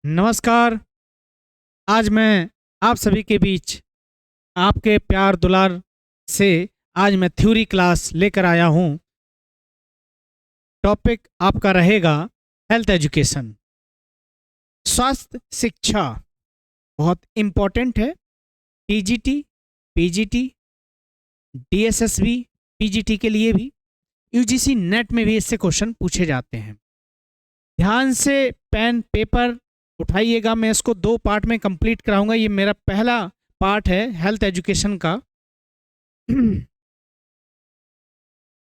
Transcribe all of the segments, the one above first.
नमस्कार। आज मैं आप सभी के बीच आपके प्यार दुलार से आज मैं थ्योरी क्लास लेकर आया हूँ। टॉपिक आपका रहेगा हेल्थ एजुकेशन, स्वास्थ्य शिक्षा। बहुत इम्पोर्टेंट है। टीजीटी, पीजीटी, डीएसएसबी, पीजीटी के लिए भी, यूजीसी नेट में भी इससे क्वेश्चन पूछे जाते हैं। ध्यान से पेन पेपर उठाइएगा। मैं इसको 2 पार्ट में कंप्लीट कराऊंगा। ये मेरा पहला पार्ट है हेल्थ एजुकेशन का।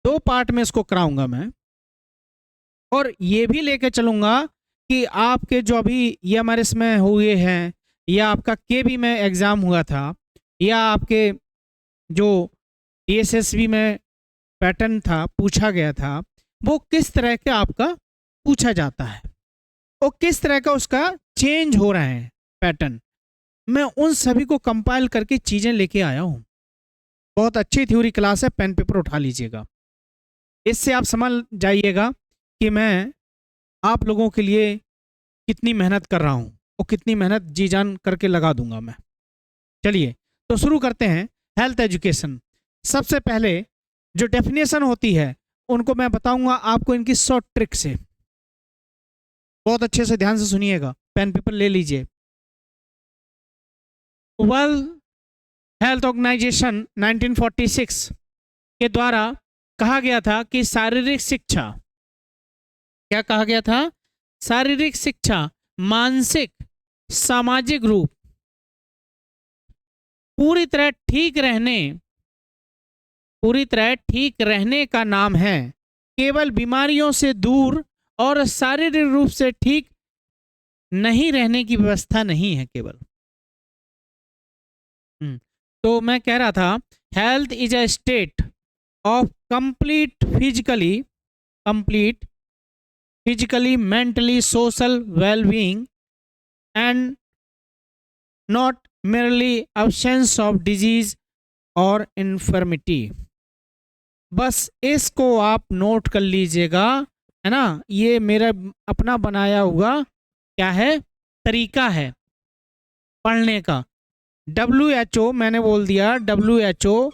2 पार्ट में इसको कराऊंगा मैं, और ये भी लेके चलूंगा कि आपके जो अभी ये हमारे इसमें हुए हैं, या आपका केबी में एग्ज़ाम हुआ था, या आपके जो डीएसएसबी में पैटर्न था पूछा गया था, वो किस तरह के आपका पूछा जाता है और किस तरह का उसका चेंज हो रहा है पैटर्न। मैं उन सभी को कंपाइल करके चीज़ें लेके आया हूँ। बहुत अच्छी थ्योरी क्लास है, पेन पेपर उठा लीजिएगा। इससे आप समझ जाइएगा कि मैं आप लोगों के लिए कितनी मेहनत कर रहा हूँ और कितनी मेहनत जी जान करके लगा दूंगा मैं। चलिए तो शुरू करते हैं। हेल्थ एजुकेशन, सबसे पहले जो डेफिनेशन होती है उनको मैं बताऊंगा आपको इनकी शॉर्ट ट्रिक से। बहुत अच्छे से ध्यान से सुनिएगा, पेन पेपर ले लीजिए। वर्ल्ड हेल्थ ऑर्गेनाइजेशन 1946 के द्वारा कहा गया था कि शारीरिक शिक्षा, क्या कहा गया था? शारीरिक शिक्षा मानसिक सामाजिक रूप पूरी तरह ठीक रहने का नाम है। केवल बीमारियों से दूर और शारीरिक रूप से ठीक नहीं रहने की व्यवस्था नहीं है केवल। तो मैं कह रहा था health is a state of complete physically mentally social wellbeing and not merely absence of disease और इन्फर्मिटी। बस इसको आप नोट कर लीजिएगा, है ना। ये मेरा अपना बनाया हुआ क्या है, तरीका है पढ़ने का। WHO मैंने बोल दिया, WHO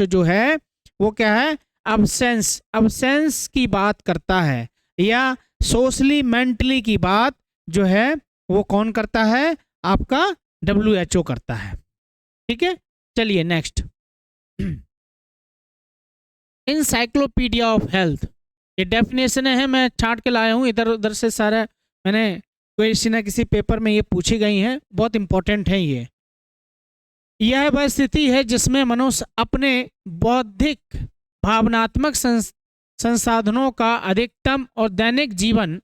जो है वो क्या है, अब्सेंस की बात करता है, या सोशली मेंटली की बात जो है वो कौन करता है, आपका WHO करता है। ठीक है, चलिए नेक्स्ट। इंसाइक्लोपीडिया ऑफ हेल्थ, ये डेफिनेशन है, मैं छांट के लाया हूँ इधर उधर से सारा। मैंने किसी न किसी पेपर में ये पूछी गई हैं, बहुत इंपॉर्टेंट है ये। यह वह स्थिति है जिसमें मनुष्य अपने बौद्धिक भावनात्मक संसाधनों का अधिकतम और दैनिक जीवन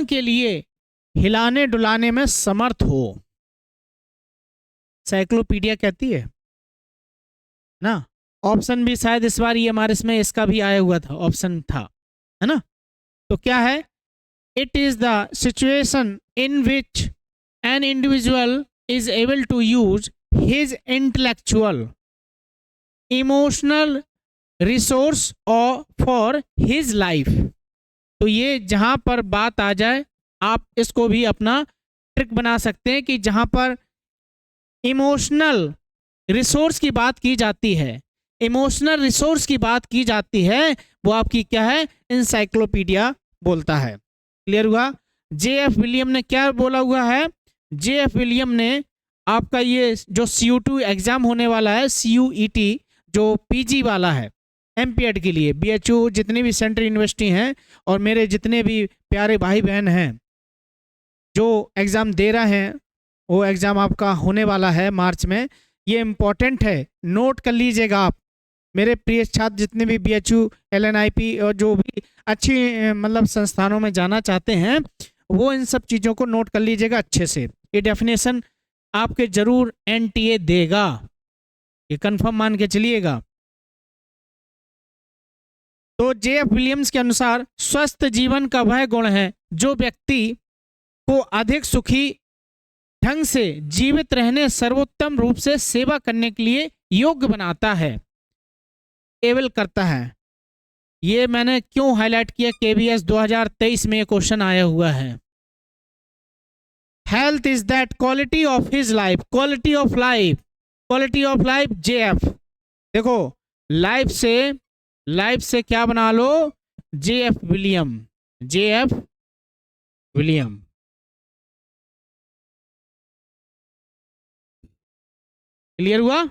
के लिए हिलाने डुलाने में समर्थ हो। साइक्लोपीडिया कहती है ना। ऑप्शन भी शायद इस बार ये हमारे इसमें इसका भी आया हुआ था, ऑप्शन था, है ना। तो क्या है, it is the situation in which an individual is able to use his intellectual, emotional resource or for his life। तो ये जहां पर बात आ जाए, आप इसको भी अपना ट्रिक बना सकते हैं कि जहां पर इमोशनल रिसोर्स की बात की जाती है, वो आपकी क्या है, इंसाइक्लोपीडिया बोलता है। क्लियर हुआ? JF विलियम ने क्या बोला हुआ है? JF विलियम ने आपका ये जो CU2 एग्जाम होने वाला है, CUET जो PG वाला है, MPED के लिए, BHU जितनी भी सेंट्रल यूनिवर्सिटी हैं और मेरे जितने भी प्यारे भाई बहन हैं जो एग्ज़ाम दे रहे हैं, वो एग्ज़ाम आपका होने वाला है मार्च में। ये इम्पोर्टेंट है, नोट कर लीजिएगा आप। मेरे प्रिय छात्र जितने भी BHU LNIP और जो भी अच्छी मतलब संस्थानों में जाना चाहते हैं, वो इन सब चीज़ों को नोट कर लीजिएगा अच्छे से। ये डेफिनेशन आपके जरूर NTA देगा, ये कंफर्म मान के चलिएगा। तो JF विलियम्स के अनुसार स्वस्थ जीवन का वह गुण है जो व्यक्ति को अधिक सुखी ढंग से जीवित रहने, सर्वोत्तम रूप से सेवा करने के लिए योग्य बनाता है, एबल करता है। ये मैंने क्यों हाईलाइट किया, KBS 2023 में क्वेश्चन आया हुआ है। Health is that quality of his life, quality of life, quality of life JF। देखो लाइफ से क्या बना लो, JF William, JF William. Clear हुआ?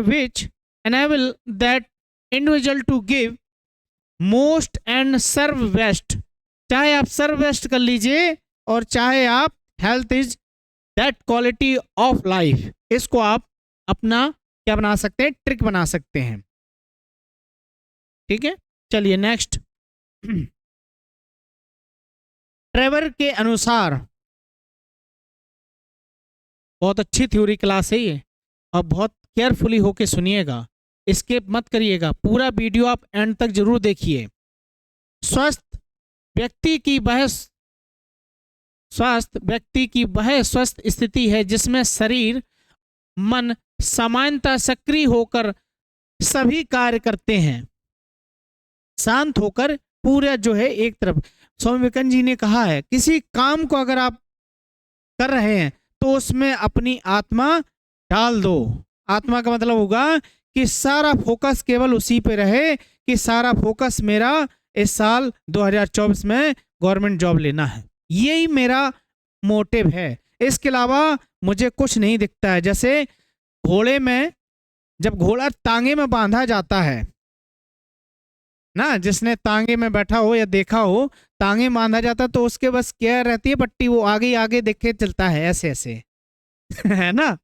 which enable that individual to give most and serve best। चाहे आप सर्व बेस्ट कर लीजिए और चाहे आप health is that quality of life, इसको आप अपना क्या बना सकते हैं, ट्रिक बना सकते हैं। ठीक है, चलिए नेक्स्ट। ट्रेवर के अनुसार, बहुत अच्छी थ्योरी क्लास है ये, और बहुत केयरफुली होके सुनिएगा, स्किप मत करिएगा, पूरा वीडियो आप एंड तक जरूर देखिए। स्वस्थ व्यक्ति की वह स्वस्थ स्थिति है जिसमें शरीर मन सामान्यतः सक्रिय होकर सभी कार्य करते हैं, शांत होकर पूरा जो है एक तरफ। स्वामी विवेकानंद जी ने कहा है, किसी काम को अगर आप कर रहे हैं तो उसमें अपनी आत्मा डाल दो। आत्मा का मतलब होगा कि सारा फोकस केवल उसी पे रहे कि सारा फोकस मेरा इस साल 2024 में गवर्नमेंट जॉब लेना है, यही मेरा मोटिव है। इसके अलावा मुझे कुछ नहीं दिखता है। जैसे घोड़े में, जब घोड़ा तांगे में बांधा जाता है ना, जिसने तांगे में बैठा हो या देखा हो, तांगे में बांधा जाता तो उसके बस क्या रहती है, पट्टी, वो आगे आगे देखे चलता है ऐसे ऐसे है ना,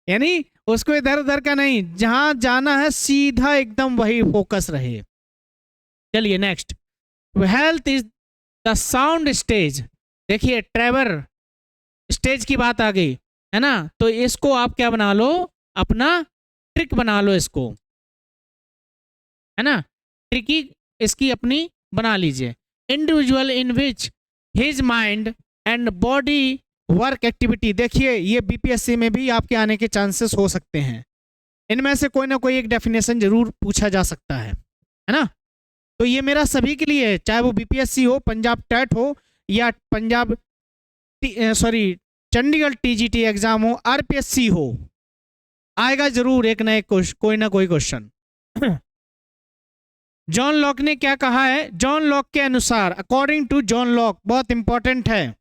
यानी उसको इधर उधर का नहीं, जहां जाना है सीधा एकदम वही फोकस रहे। चलिए next, health is the sound stage. देखिए ट्रेवर स्टेज की बात आ गई है ना, तो इसको आप क्या बना लो, अपना ट्रिक बना लो इसको, है ना, ट्रिकी इसकी अपनी बना लीजिए। Individual in which his mind and body work activity. देखिए ये बीपीएससी में भी आपके आने के चांसेस हो सकते हैं, इनमें से कोई ना कोई एक डेफिनेशन जरूर पूछा जा सकता है ना। तो ये मेरा सभी के लिए है, चाहे वो बीपीएससी हो, पंजाब टेट हो, या पंजाब चंडीगढ़ टीजीटी एग्जाम हो, आरपीएससी हो, आएगा जरूर एक ना एक कोई ना कोई क्वेश्चन। जॉन लॉक ने क्या कहा है, जॉन लॉक के अनुसार, अकॉर्डिंग टू जॉन लॉक, बहुत इंपॉर्टेंट है,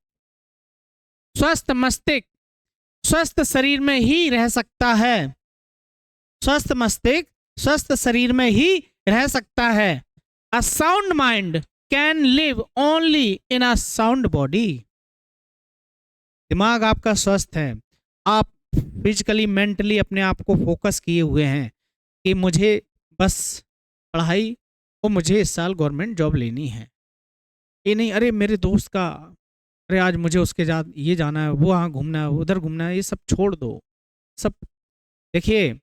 स्वस्थ मस्तिष्क स्वस्थ शरीर में ही रह सकता है, स्वस्थ मस्तिष्क स्वस्थ शरीर में ही रह सकता है। A sound mind can live only in a sound body. दिमाग आपका स्वस्थ है, आप फिजिकली मेंटली अपने आप को फोकस किए हुए हैं कि मुझे बस पढ़ाई और मुझे इस साल गवर्नमेंट जॉब लेनी है, ये नहीं अरे मेरे दोस्त का, अरे आज मुझे उसके साथ ये जाना है, वो वहाँ घूमना है, उधर घूमना है, ये सब छोड़ दो। सब देखिए,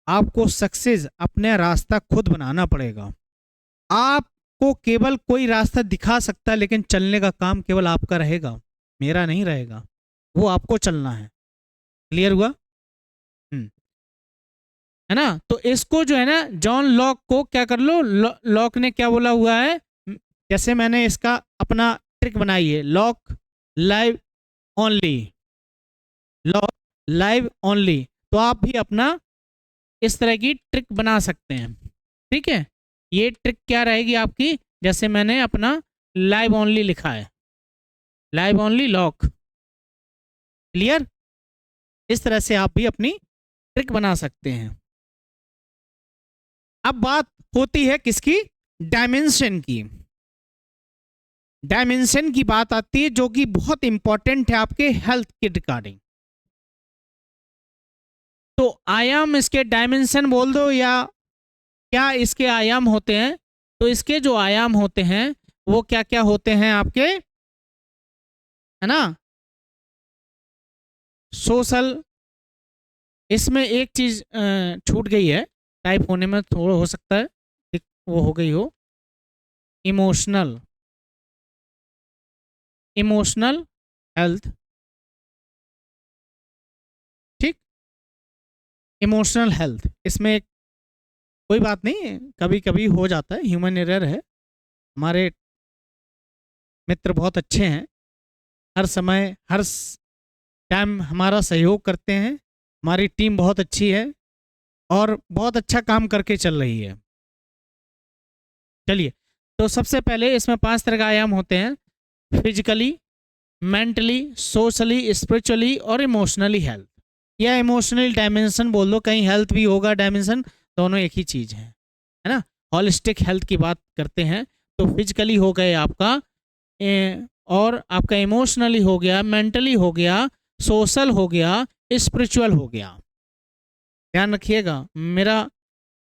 आपको सक्सेस अपना रास्ता खुद बनाना पड़ेगा। आपको केवल कोई रास्ता दिखा सकता है, लेकिन चलने का काम केवल आपका रहेगा, मेरा नहीं रहेगा, वो आपको चलना है। क्लियर हुआ? है ना। तो इसको जो है ना, जॉन लॉक को क्या कर लो, लॉक ने क्या बोला हुआ है, जैसे मैंने इसका अपना ट्रिक बनाई है, lock live only, lock live only, तो आप भी अपना इस तरह की ट्रिक बना सकते हैं। ठीक है, ये ट्रिक क्या रहेगी आपकी, जैसे मैंने अपना लाइव ओनली लिखा है, लाइव ओनली लॉक। क्लियर? इस तरह से आप भी अपनी ट्रिक बना सकते हैं। अब बात होती है किसकी, डायमेंशन की। डायमेंशन की बात आती है, जो कि बहुत इंपॉर्टेंट है आपके हेल्थ के रिगार्डिंग। तो आयाम, इसके डायमेंशन बोल दो, या क्या इसके आयाम होते हैं, तो इसके जो आयाम होते हैं वो क्या क्या होते हैं आपके, है ना। सोशल, इसमें एक चीज छूट गई है, टाइप होने में थोड़ा हो सकता है वो हो गई हो, इमोशनल, इमोशनल हेल्थ। ठीक, इमोशनल हेल्थ, इसमें कोई बात नहीं, कभी कभी हो जाता है, ह्यूमन एरर है, हमारे मित्र बहुत अच्छे हैं, हर समय हर टाइम हमारा सहयोग करते हैं, हमारी टीम बहुत अच्छी है और बहुत अच्छा काम करके चल रही है। चलिए, तो सबसे पहले इसमें 5 तरह के आयाम होते हैं, फिजिकली, मेंटली, सोशली, स्पिरिचुअली और इमोशनली हेल्थ, या इमोशनल डायमेंशन बोल दो, कहीं हेल्थ भी होगा डायमेंशन, दोनों एक ही चीज है ना। होलिस्टिक हेल्थ की बात करते हैं तो फिजिकली हो गए आपका, और आपका इमोशनली हो गया, मेंटली हो गया, सोशल हो गया, स्पिरिचुअल हो गया। ध्यान रखिएगा, मेरा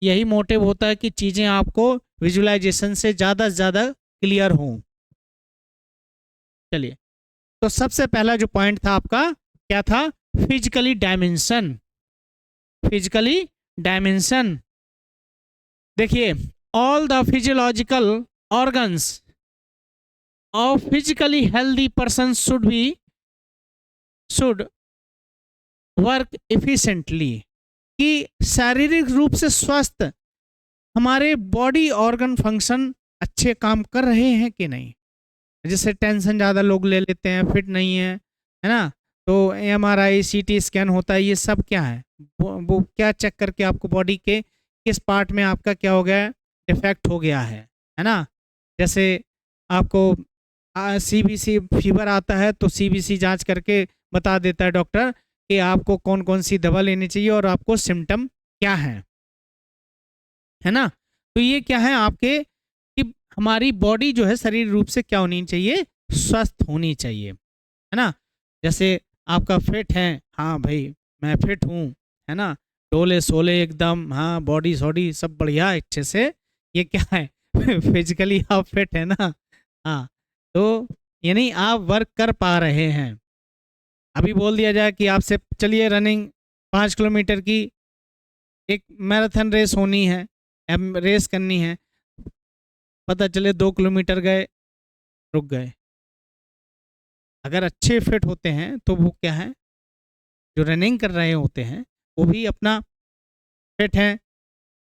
यही मोटिव होता है कि चीजें आपको विजुअलाइजेशन से ज़्यादा से ज़्यादा क्लियर हों। चलिए, तो सबसे पहला जो पॉइंट था आपका क्या था, फिजिकली डायमेंशन। फिजिकली डायमेंशन, देखिए, all the physiological organs of physically healthy person should work efficiently, कि शारीरिक रूप से स्वस्थ हमारे बॉडी ऑर्गन फंक्शन अच्छे काम कर रहे हैं कि नहीं। जैसे टेंशन ज़्यादा लोग ले लेते हैं, फिट नहीं है ना, तो MRI CT स्कैन होता है, ये सब क्या है, वो क्या चेक करके आपको बॉडी के किस पार्ट में आपका क्या हो गया, डिफेक्ट हो गया है ना। जैसे आपको CBC फीवर आता है तो CBC जांच करके बता देता है डॉक्टर कि आपको कौन कौन सी दवा लेनी चाहिए और आपको सिम्टम क्या है ना। तो ये क्या है आपके, कि हमारी बॉडी जो है शरीर रूप से क्या होनी चाहिए, स्वस्थ होनी चाहिए, है ना। जैसे आपका फिट है, हाँ भाई मैं फिट हूँ, है ना, डोले सोले एकदम, हाँ बॉडी सॉडी सब बढ़िया अच्छे से, ये क्या है फिजिकली आप फिट है ना। हाँ, तो यानी आप वर्क कर पा रहे हैं। अभी बोल दिया जाए कि आपसे चलिए रनिंग 5 किलोमीटर की एक मैराथन रेस होनी है, रेस करनी है, पता चले 2 किलोमीटर गए, रुक गए। अगर अच्छे फिट होते हैं तो वो क्या है, जो रनिंग कर रहे होते हैं वो भी अपना फिट है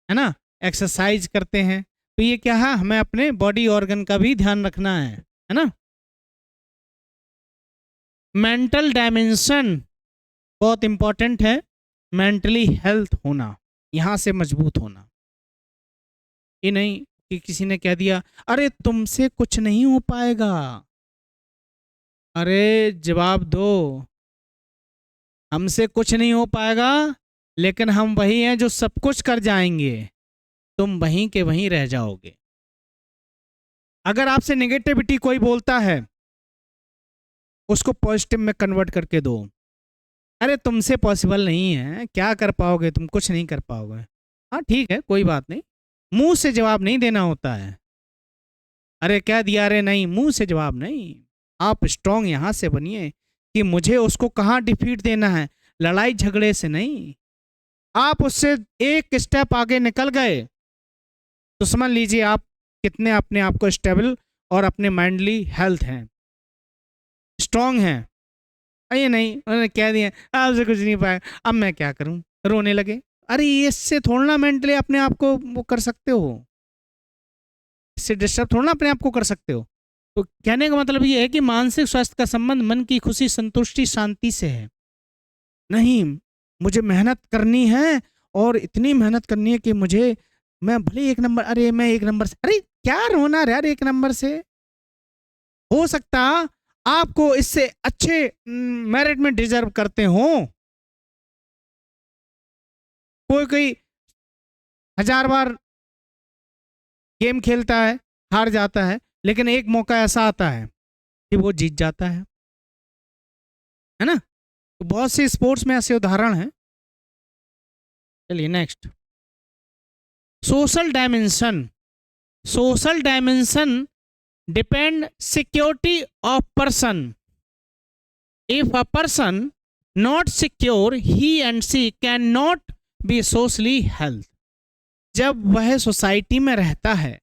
ना, एक्सरसाइज करते हैं, तो ये क्या है, हमें अपने बॉडी ऑर्गन का भी ध्यान रखना है ना। मेंटल डायमेंशन बहुत इंपॉर्टेंट है, मेंटली हेल्थ होना, यहाँ से मजबूत होना। ये नहीं कि किसी ने कह दिया अरे तुमसे कुछ नहीं हो पाएगा, अरे जवाब दो, हमसे कुछ नहीं हो पाएगा, लेकिन हम वही हैं जो सब कुछ कर जाएंगे, तुम वहीं के वहीं रह जाओगे। अगर आपसे नेगेटिविटी कोई बोलता है, उसको पॉजिटिव में कन्वर्ट करके दो। अरे तुमसे पॉसिबल नहीं है, क्या कर पाओगे तुम, कुछ नहीं कर पाओगे। हाँ ठीक है, कोई बात नहीं, मुंह से जवाब नहीं देना होता है। अरे क्या दिया, अरे नहीं, मुंह से जवाब नहीं। आप स्ट्रांग यहां से बनिए कि मुझे उसको कहाँ डिफीट देना है, लड़ाई झगड़े से नहीं। आप उससे एक स्टेप आगे निकल गए तो समझ लीजिए आप कितने अपने आप को स्टेबल और अपने माइंडली हेल्थ हैं, स्ट्रांग हैं। ये नहीं उन्होंने कह दिया आपसे कुछ नहीं पाया, अब मैं क्या करूं, रोने लगे। अरे इससे थोड़ा ना मेंटली अपने आप को वो कर सकते हो, इससे डिस्टर्ब थोड़ा ना अपने आप को कर सकते हो। तो कहने का मतलब ये है कि मानसिक स्वास्थ्य का संबंध मन की खुशी, संतुष्टि, शांति से है। नहीं, मुझे मेहनत करनी है और इतनी मेहनत करनी है कि मुझे, मैं भले 1 नंबर, अरे मैं 1 नंबर से, अरे क्या रोना रे यार 1 नंबर से, हो सकता आपको इससे अच्छे मेरिट में डिजर्व करते हो। कोई कोई 1000 बार गेम खेलता है, हार जाता है, लेकिन एक मौका ऐसा आता है कि वो जीत जाता है ना। तो बहुत से स्पोर्ट्स में ऐसे उदाहरण हैं। चलिए next, social dimension. Social dimension depend security of person. If a person not secure, he and she can not be socially health. जब वह सोसाइटी में रहता है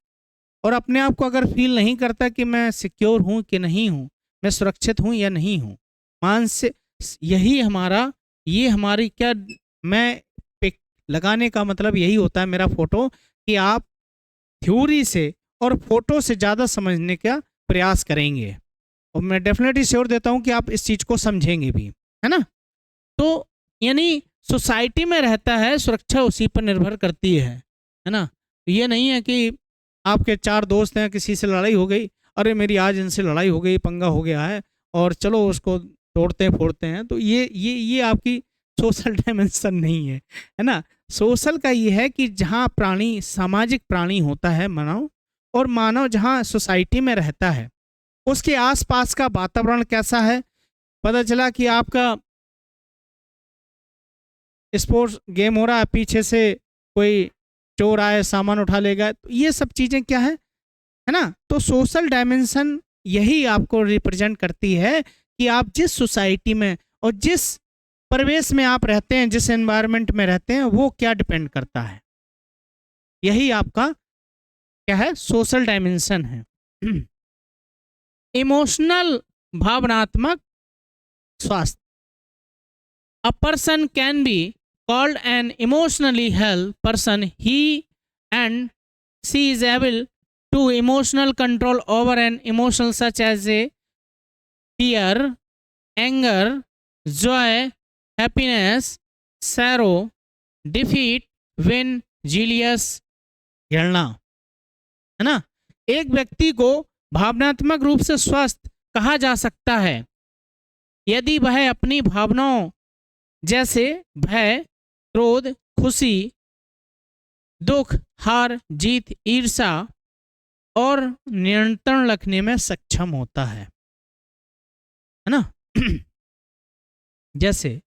और अपने आप को अगर फील नहीं करता कि मैं सिक्योर हूं कि नहीं हूं, मैं सुरक्षित हूं या नहीं हूं, मानसिक, यही हमारा, ये हमारी क्या, मैं पिक लगाने का मतलब यही होता है मेरा फोटो, कि आप थ्योरी से और फोटो से ज़्यादा समझने का प्रयास करेंगे, और मैं डेफिनेटली श्योर देता हूँ कि आप इस चीज़ को समझेंगे भी, है ना। तो यानी सोसाइटी में रहता है, सुरक्षा उसी पर निर्भर करती है ना। ये नहीं है कि आपके 4 दोस्त हैं, किसी से लड़ाई हो गई, अरे मेरी आज इनसे लड़ाई हो गई, पंगा हो गया है, और चलो उसको तोड़ते फोड़ते हैं, तो ये आपकी सोशल डायमेंशन नहीं है ना। सोशल का ये है कि जहाँ प्राणी सामाजिक प्राणी होता है मानव, और मानव जहाँ सोसाइटी में रहता है उसके आसपास का वातावरण कैसा है। पता चला कि आपका स्पोर्ट्स गेम हो रहा है, पीछे से कोई चोर आए सामान उठा लेगा, तो ये सब चीज़ें क्या है ना। तो सोशल डायमेंशन यही आपको रिप्रेजेंट करती है कि आप जिस सोसाइटी में और जिस परिवेश में आप रहते हैं, जिस एनवायरनमेंट में रहते हैं, वो क्या डिपेंड करता है। यही आपका क्या है, सोशल डायमेंशन है। इमोशनल भावनात्मक स्वास्थ्य। A person can be called an emotionally healthy person. He and she is able to emotional control over an emotion such as a fear, anger, joy, happiness, sorrow, defeat, win, jealous, घृणा, है ना। एक व्यक्ति को भावनात्मक रूप से स्वस्थ कहा जा सकता है यदि वह अपनी भावनाओं जैसे भय, क्रोध, खुशी, दुख, हार, जीत, ईर्ष्या और नियंत्रण रखने में सक्षम होता है ना। जैसे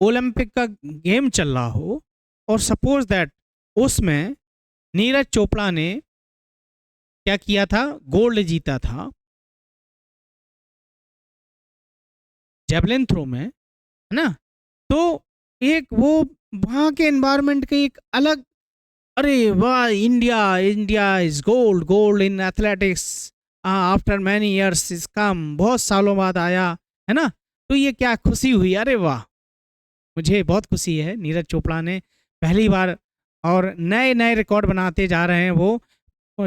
ओलंपिक का गेम चल रहा हो और सपोज दैट उसमें नीरज चोपड़ा ने क्या किया था, गोल्ड जीता था जेवलिन थ्रो में, है ना। तो एक वो वहाँ के एनवायरनमेंट का एक अलग, अरे वाह, India India is gold, gold in athletics after many years is come, बहुत सालों बाद आया, है ना। तो ये क्या खुशी हुई, अरे वाह, मुझे बहुत खुशी है, नीरज चोपड़ा ने पहली बार, और नए नए रिकॉर्ड बनाते जा रहे हैं वो,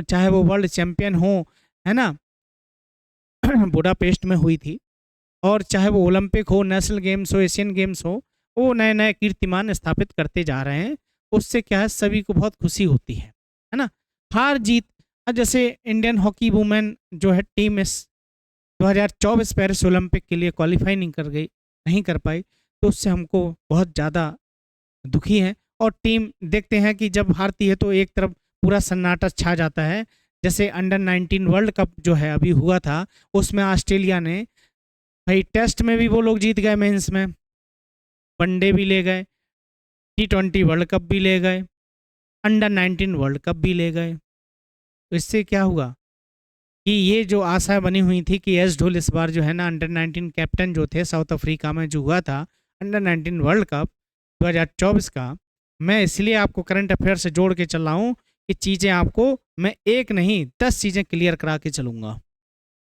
चाहे वो वर्ल्ड चैंपियन हो, है ना, बुडापेस्ट में हुई थी, और चाहे वो ओलंपिक हो, नेशनल गेम्स हो, एशियन गेम्स हो, वो नए नए कीर्तिमान स्थापित करते जा रहे हैं। उससे क्या है, सभी को बहुत खुशी होती है ना। हार जीत, जैसे इंडियन हॉकी वुमेन जो है टीम इस 2024 पेरिस ओलंपिक के लिए क्वालिफाई नहीं कर पाई, तो उससे हमको बहुत ज़्यादा दुखी हैं। और टीम देखते हैं कि जब हारती है तो एक तरफ पूरा सन्नाटा छा जाता है। जैसे अंडर 19 वर्ल्ड कप जो है अभी हुआ था, उसमें ऑस्ट्रेलिया ने, भाई टेस्ट में भी वो लोग जीत गए, मेंस में वनडे भी ले गए, T20 वर्ल्ड कप भी ले गए, अंडर 19 वर्ल्ड कप भी ले गए। तो इससे क्या हुआ कि ये जो आशा बनी हुई थी कि एस ढोल इस बार जो है ना अंडर 19 कैप्टन जो थे साउथ अफ्रीका में जो हुआ था अंडर 19 वर्ल्ड कप 2024 का, मैं इसलिए आपको करंट अफेयर से जोड़ के चल रहा हूँ कि चीज़ें आपको मैं एक नहीं 10 चीज़ें क्लियर करा के चलूँगा।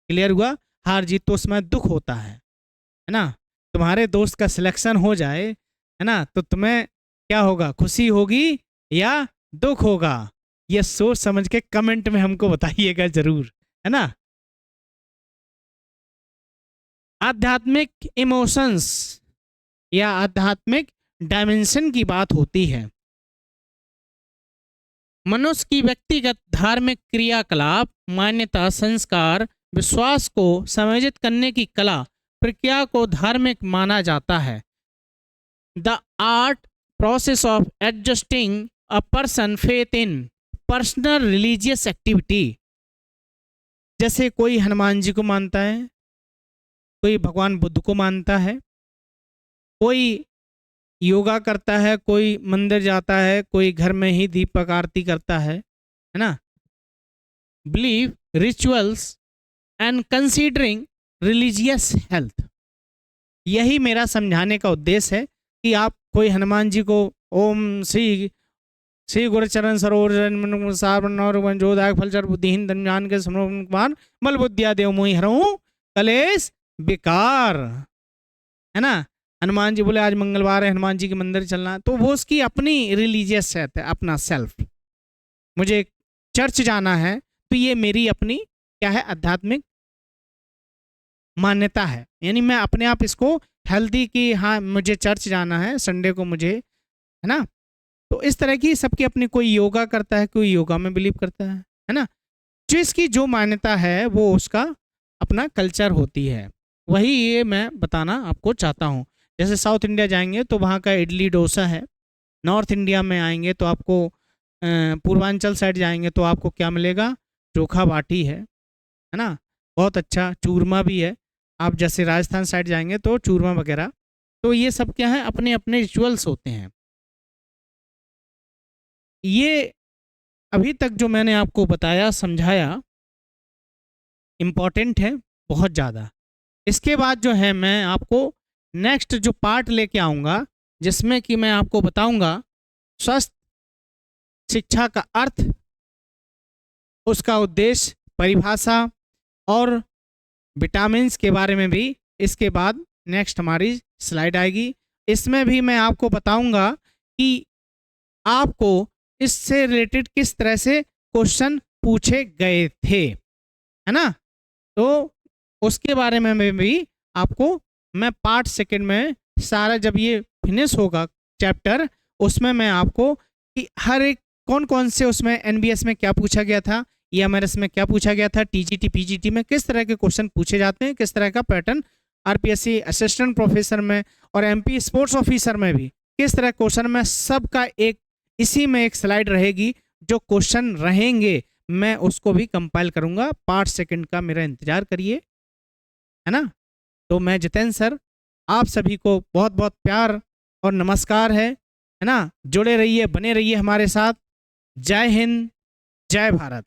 क्लियर हुआ। हार जीत तो उसमें दुख होता है ना। तुम्हारे दोस्त का सिलेक्शन हो जाए, है ना, तो तुम्हें क्या होगा, खुशी होगी या दुख होगा, ये सोच समझ के कमेंट में हमको बताइएगा जरूर, है ना। आध्यात्मिक इमोशंस या आध्यात्मिक डायमेंशन की बात होती है। मनुष्य की व्यक्तिगत धार्मिक क्रियाकलाप, मान्यता, संस्कार, विश्वास को समायोजित करने की कला प्रक्रिया को धार्मिक माना जाता है। The art process of adjusting a person faith in personal religious activity. जैसे कोई हनुमान जी को मानता है, कोई भगवान बुद्ध को मानता है, कोई योगा करता है, कोई मंदिर जाता है, कोई घर में ही दीपक आरती करता है ना। Believe rituals and considering religious health. यही मेरा समझाने का उद्देश्य है कि आप कोई हनुमान जी को ओम श्री गुरुचरण सरोवर जोदायक फलचर बुद्धिहीन धनजान के समर्पण मल बुद्धिया देव मोहि हरऊं कलेश बेकार, है ना। हनुमान जी बोले आज मंगलवार है, हनुमान जी के मंदिर चलना, तो वो उसकी अपनी रिलीजियस है, अपना सेल्फ। मुझे चर्च जाना है तो ये मेरी अपनी क्या है, आध्यात्मिक मान्यता है, यानी मैं अपने आप इसको हेल्दी कि हाँ मुझे चर्च जाना है संडे को मुझे, है ना। तो इस तरह की सबकी अपनी, कोई योगा करता है, कोई योगा में बिलीव करता है ना। जो इसकी जो मान्यता है वो उसका अपना कल्चर होती है, वही ये मैं बताना आपको चाहता हूँ। जैसे साउथ इंडिया जाएंगे तो वहाँ का इडली डोसा है, नॉर्थ इंडिया में आएंगे तो आपको पूर्वांचल साइड जाएंगे तो आपको क्या मिलेगा, चोखा बाटी है ना, बहुत अच्छा चूरमा भी है। आप जैसे राजस्थान साइड जाएंगे तो चूरमा वगैरह। तो ये सब क्या है, अपने अपने रिचुअल्स होते हैं। ये अभी तक जो मैंने आपको बताया समझाया इम्पॉर्टेंट है बहुत ज़्यादा। इसके बाद जो है मैं आपको नेक्स्ट जो पार्ट लेके आऊँगा, जिसमें कि मैं आपको बताऊँगा स्वस्थ शिक्षा का अर्थ, उसका उद्देश्य, परिभाषा और विटामिन्स के बारे में भी इसके बाद नेक्स्ट हमारी स्लाइड आएगी। इसमें भी मैं आपको बताऊंगा कि आपको इससे रिलेटेड किस तरह से क्वेश्चन पूछे गए थे, है ना। तो उसके बारे में भी आपको मैं पार्ट सेकंड में सारा, जब ये फिनिश होगा चैप्टर, उसमें मैं आपको कि हर एक कौन कौन से उसमें एनबीएस में क्या पूछा गया था, ईएमआरएस में क्या पूछा गया था, टीजीटी पीजीटी में किस तरह के क्वेश्चन पूछे जाते हैं, किस तरह का पैटर्न आरपीएससी असिस्टेंट प्रोफेसर में और एमपी स्पोर्ट्स ऑफिसर में भी किस तरह क्वेश्चन में, सबका एक इसी में एक स्लाइड रहेगी। जो क्वेश्चन रहेंगे मैं उसको भी कंपाइल करूंगा। पार्ट सेकंड का मेरा इंतजार करिए, है ना। तो मैं जितेंद्र सर, आप सभी को बहुत बहुत प्यार और नमस्कार है ना। जुड़े रहिए, बने रहिए हमारे साथ। जय हिंद, जय भारत।